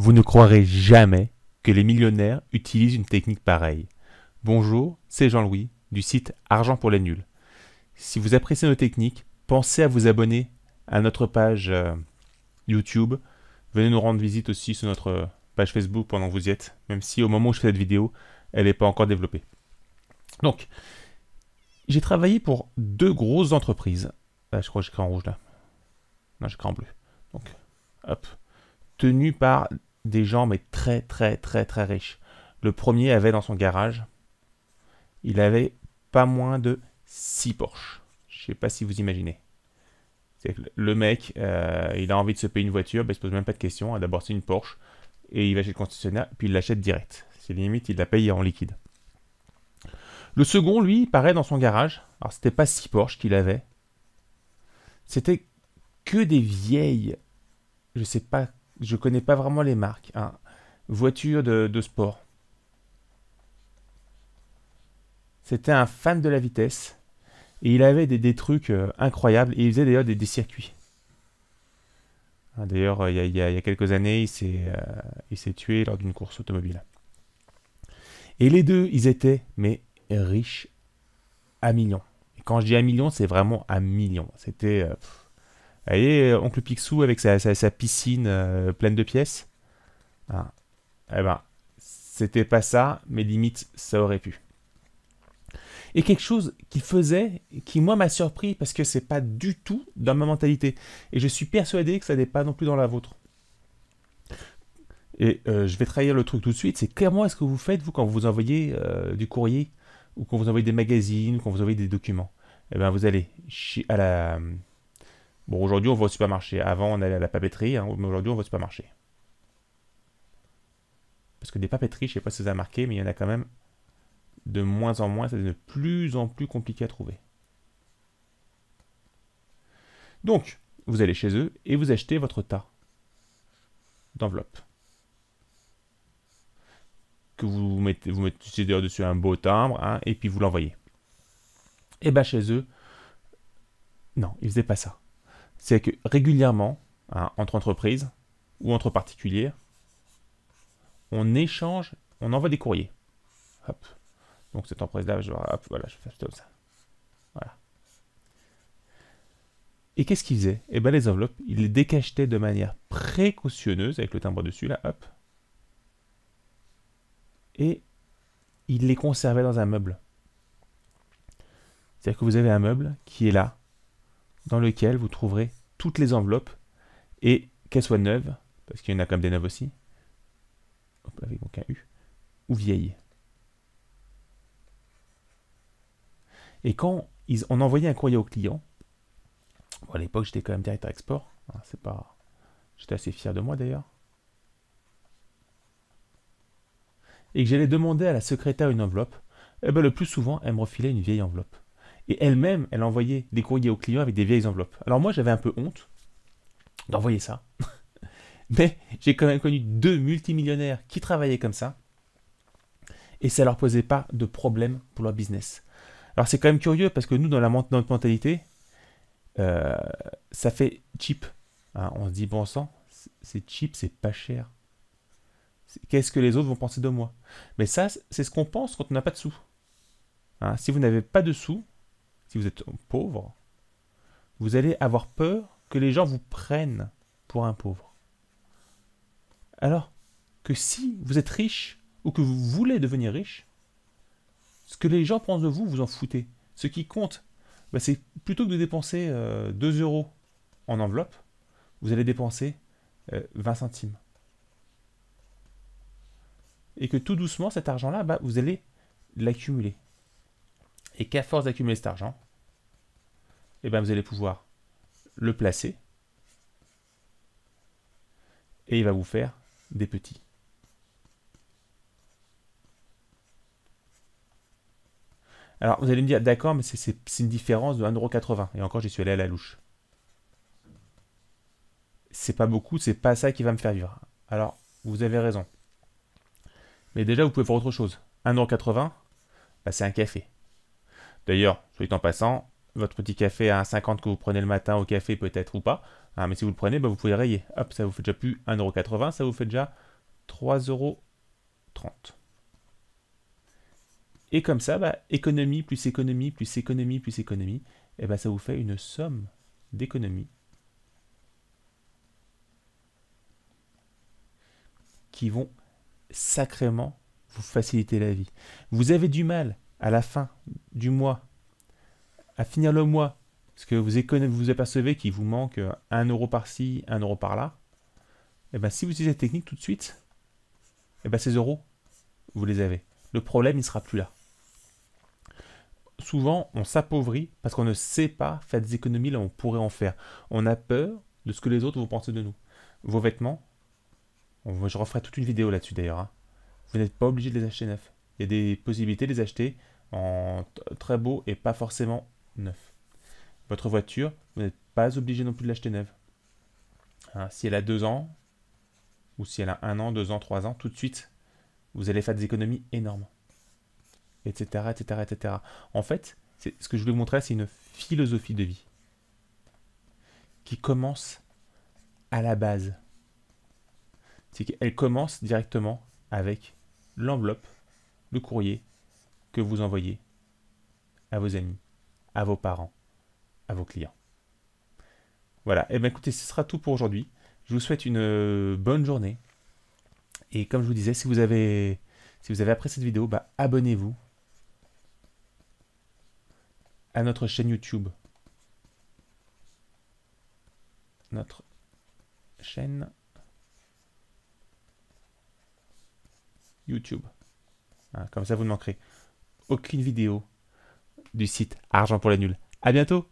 Vous ne croirez jamais que les millionnaires utilisent une technique pareille. Bonjour, c'est Jean-Louis du site Argent pour les nuls. Si vous appréciez nos techniques, pensez à vous abonner à notre page YouTube. Venez nous rendre visite aussi sur notre page Facebook pendant que vous y êtes, même si au moment où je fais cette vidéo, elle n'est pas encore développée. Donc, j'ai travaillé pour deux grosses entreprises. Ah, je crois que j'écris en rouge là. Non, j'écris en bleu. Donc, hop. Tenues par des gens mais très riches. Le premier avait dans son garage, il avait pas moins de 6 Porsche. Je sais pas si vous imaginez. C'est que le mec, il a envie de se payer une voiture, il se pose même pas de questions. D'abord c'est une Porsche et il va chez le concessionnaire, puis il l'achète direct. C'est limite, il la paye en liquide. Le second, lui, paraît dans son garage. Alors c'était pas 6 Porsche qu'il avait, c'était que des vieilles, je sais pas, je connais pas vraiment les marques, hein, voitures de sport. C'était un fan de la vitesse. Et il avait des trucs incroyables. Et il faisait d'ailleurs des circuits. Hein, d'ailleurs, il y a quelques années, il s'est tué lors d'une course automobile. Et les deux, ils étaient, mais riches à millions. Et quand je dis à millions, c'est vraiment à millions. C'était... vous voyez, Oncle Picsou avec sa piscine pleine de pièces. Hein, eh ben, c'était pas ça, mais limite, ça aurait pu. Et quelque chose qu'il faisait, qui moi m'a surpris parce que c'est pas du tout dans ma mentalité. Et je suis persuadé que ça n'est pas non plus dans la vôtre. Et je vais trahir le truc tout de suite, c'est comment est-ce que vous faites, vous, quand vous envoyez du courrier, ou quand vous envoyez des magazines, ou quand vous envoyez des documents. Eh bien, vous allez à la... Bon, aujourd'hui, on va au supermarché. Avant, on allait à la papeterie, hein, mais aujourd'hui, on va au supermarché. Parce que des papeteries, je sais pas si ça a marqué, mais il y en a quand même de moins en moins, ça devient de plus en plus compliqué à trouver. Donc, vous allez chez eux et vous achetez votre tas d'enveloppes. Que vous mettez dessus un beau timbre, hein, et puis vous l'envoyez. Et bien chez eux, non, ils ne faisaient pas ça. C'est que régulièrement, hein, entre entreprises ou entre particuliers, on échange, on envoie des courriers. Hop. Donc cette entreprise-là, hop, voilà, je fais comme ça. Voilà. Et qu'est-ce qu'ils faisaient? Eh bien les enveloppes, ils les décachetaient de manière précautionneuse avec le timbre dessus, là, hop. Et ils les conservaient dans un meuble. C'est-à-dire que vous avez un meuble qui est là, dans lequel vous trouverez toutes les enveloppes, et qu'elles soient neuves, parce qu'il y en a comme des neuves aussi, hop, avec donc un U, ou vieilles. Et quand on envoyait un courrier au client, bon, à l'époque j'étais quand même directeur export, hein, c'est pas, j'étais assez fier de moi d'ailleurs, et que j'allais demander à la secrétaire une enveloppe, eh ben, le plus souvent elle me refilait une vieille enveloppe. Et elle-même, elle envoyait des courriers aux clients avec des vieilles enveloppes. Alors moi j'avais un peu honte d'envoyer ça, mais j'ai quand même connu deux multimillionnaires qui travaillaient comme ça, et ça leur posait pas de problème pour leur business. Alors c'est quand même curieux parce que nous, dans notre mentalité, ça fait cheap. Hein, on se dit, bon sang, c'est cheap, c'est pas cher. Qu'est-ce que les autres vont penser de moi? Mais ça, c'est ce qu'on pense quand on n'a pas de sous. Hein, si vous n'avez pas de sous, si vous êtes pauvre, vous allez avoir peur que les gens vous prennent pour un pauvre. Alors que si vous êtes riche ou que vous voulez devenir riche, ce que les gens pensent de vous, vous en foutez. Ce qui compte, bah, c'est plutôt que de dépenser 2 euros en enveloppe, vous allez dépenser 20 centimes. Et que tout doucement, cet argent-là, bah, vous allez l'accumuler. Et qu'à force d'accumuler cet argent, eh ben, vous allez pouvoir le placer et il va vous faire des petits. Alors, vous allez me dire, d'accord, mais c'est une différence de 1,80 €. Et encore, j'y suis allé à la louche. C'est pas beaucoup, c'est pas ça qui va me faire vivre. Alors, vous avez raison. Mais déjà, vous pouvez faire autre chose. 1,80 €, bah, c'est un café. D'ailleurs, soit en passant, votre petit café à 1,50 € que vous prenez le matin au café, peut-être ou pas. Hein, mais si vous le prenez, bah, vous pouvez rayer. Hop, ça vous fait déjà plus 1,80 €, ça vous fait déjà 3,30 €. Et comme ça, bah, économie plus économie plus économie plus économie, et bah, ça vous fait une somme d'économies qui vont sacrément vous faciliter la vie. Vous avez du mal à la fin du mois à finir le mois parce que vous apercevez qu'il vous manque 1 € par-ci, 1 € par-là. Et ben si vous utilisez cette technique tout de suite, et ben ces euros, vous les avez. Le problème, il ne sera plus là. Souvent, on s'appauvrit parce qu'on ne sait pas faire des économies là où on pourrait en faire. On a peur de ce que les autres vont penser de nous. Vos vêtements, je referai toute une vidéo là-dessus d'ailleurs, hein. Vous n'êtes pas obligé de les acheter neufs. Il y a des possibilités de les acheter en très beau et pas forcément neuf. Votre voiture, vous n'êtes pas obligé non plus de l'acheter neuve. Hein, si elle a 2 ans, ou si elle a 1 an, 2 ans, 3 ans, tout de suite, vous allez faire des économies énormes. Etc. etc., etc. En fait, ce que je voulais vous montrer, c'est une philosophie de vie qui commence à la base. C'est qu'elle commence directement avec l'enveloppe, le courrier que vous envoyez à vos amis, à vos parents, à vos clients. Voilà, et bien écoutez, ce sera tout pour aujourd'hui. Je vous souhaite une bonne journée. Et comme je vous disais, si vous avez apprécié cette vidéo, bah, abonnez-vous à notre chaîne YouTube. Notre chaîne YouTube. Hein, comme ça, vous ne manquerez aucune vidéo du site Argent pour les nuls. À bientôt!